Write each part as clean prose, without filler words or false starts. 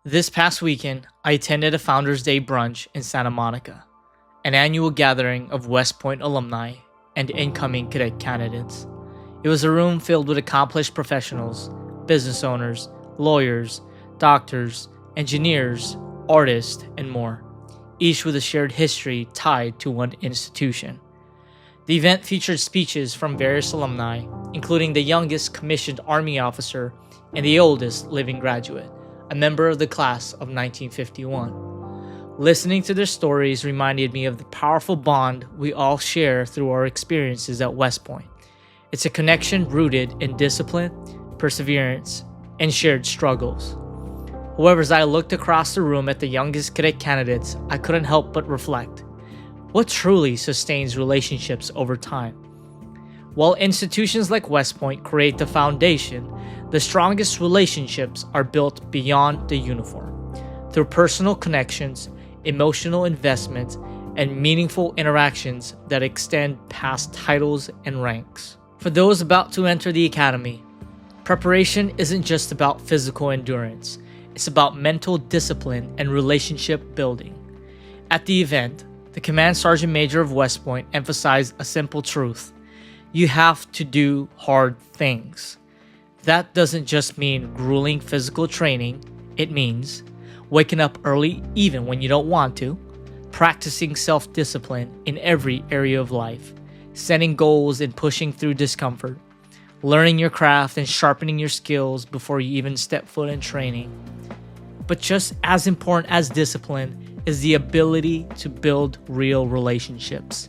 This past weekend, I attended a Founders Day brunch in Santa Monica, an annual gathering of West Point alumni and incoming cadet candidates. It was a room filled with accomplished professionals, business owners, lawyers, doctors, engineers, artists, and more, each with a shared history tied to one institution. The event featured speeches from various alumni, including the youngest commissioned Army officer and the oldest living graduate, a member of the class of 1951. Listening to their stories reminded me of the powerful bond we all share through our experiences at West Point. It's a connection rooted in discipline, perseverance, and shared struggles. However, as I looked across the room at the youngest cadet candidates, I couldn't help but reflect. What truly sustains relationships over time? While institutions like West Point create the foundation, the strongest relationships are built beyond the uniform, through personal connections, emotional investment, and meaningful interactions that extend past titles and ranks. For those about to enter the academy, preparation isn't just about physical endurance, it's about mental discipline and relationship building. At the event, the Command Sergeant Major of West Point emphasized a simple truth. You have to do hard things. That doesn't just mean grueling physical training, it means waking up early even when you don't want to, practicing self-discipline in every area of life, setting goals and pushing through discomfort, learning your craft and sharpening your skills before you even step foot in training. But just as important as discipline is the ability to build real relationships.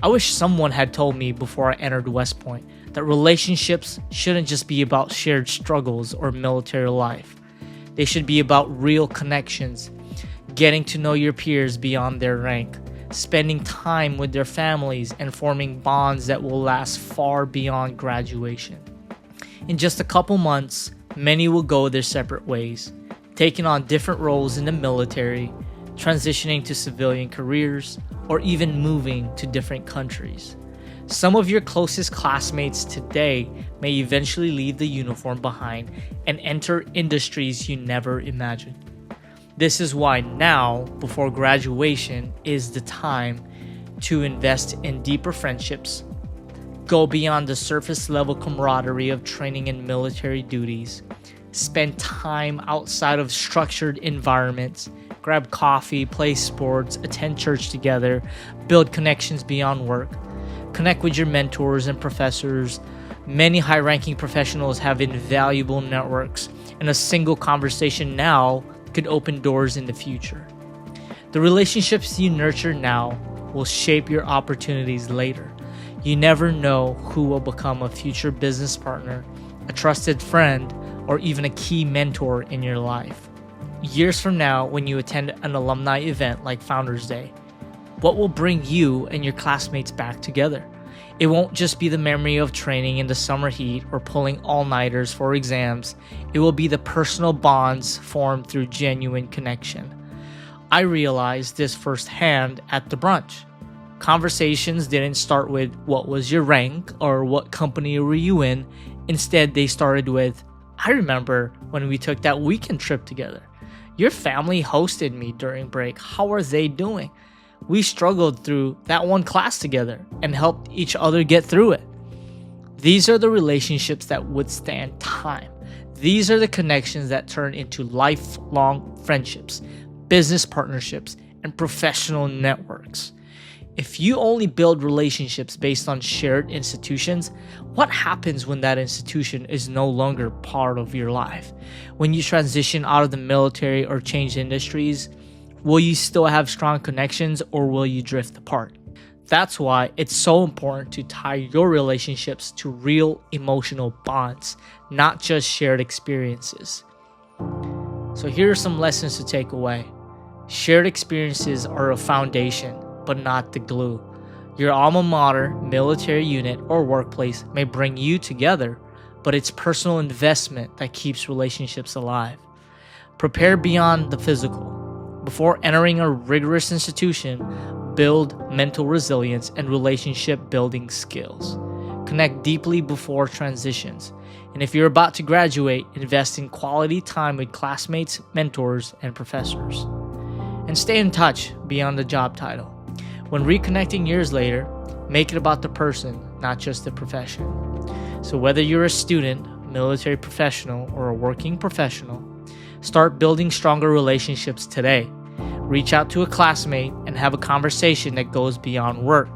I wish someone had told me before I entered West Point that relationships shouldn't just be about shared struggles or military life. They should be about real connections, getting to know your peers beyond their rank, spending time with their families, and forming bonds that will last far beyond graduation. In just a couple months, many will go their separate ways, taking on different roles in the military, transitioning to civilian careers, or even moving to different countries. Some of your closest classmates today may eventually leave the uniform behind and enter industries you never imagined. This is why now, before graduation, is the time to invest in deeper friendships, go beyond the surface level camaraderie of training and military duties, spend time outside of structured environments, grab coffee, play sports, attend church together, build connections beyond work, connect with your mentors and professors. Many high-ranking professionals have invaluable networks, and a single conversation now could open doors in the future. The relationships you nurture now will shape your opportunities later. You never know who will become a future business partner, a trusted friend, or even a key mentor in your life. Years from now, when you attend an alumni event like Founders Day, what will bring you and your classmates back together? It won't just be the memory of training in the summer heat or pulling all-nighters for exams. It will be the personal bonds formed through genuine connection. I realized this firsthand at the brunch. Conversations didn't start with what was your rank or what company were you in. Instead, they started with, I remember when we took that weekend trip together. Your family hosted me during break. How are they doing? We struggled through that one class together and helped each other get through it. These are the relationships that withstand time. These are the connections that turn into lifelong friendships, business partnerships, and professional networks. If you only build relationships based on shared institutions, what happens when that institution is no longer part of your life? When you transition out of the military or change industries, will you still have strong connections or will you drift apart? That's why it's so important to tie your relationships to real emotional bonds, not just shared experiences. So here are some lessons to take away. Shared experiences are a foundation, but not the glue. Your alma mater, military unit, or workplace may bring you together, but it's personal investment that keeps relationships alive. Prepare beyond the physical. Before entering a rigorous institution, build mental resilience and relationship building skills. Connect deeply before transitions. And if you're about to graduate, invest in quality time with classmates, mentors, and professors. And stay in touch beyond the job title. When reconnecting years later, make it about the person, not just the profession. So whether you're a student, military professional, or a working professional, start building stronger relationships today. Reach out to a classmate and have a conversation that goes beyond work.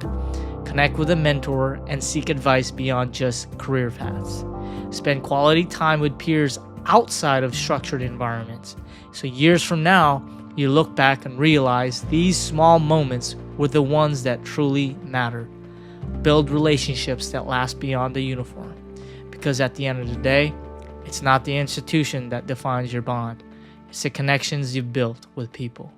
Connect with a mentor and seek advice beyond just career paths. Spend quality time with peers outside of structured environments. So years from now, you look back and realize these small moments were the ones that truly matter. Build relationships that last beyond the uniform. Because at the end of the day, it's not the institution that defines your bond. It's the connections you've built with people.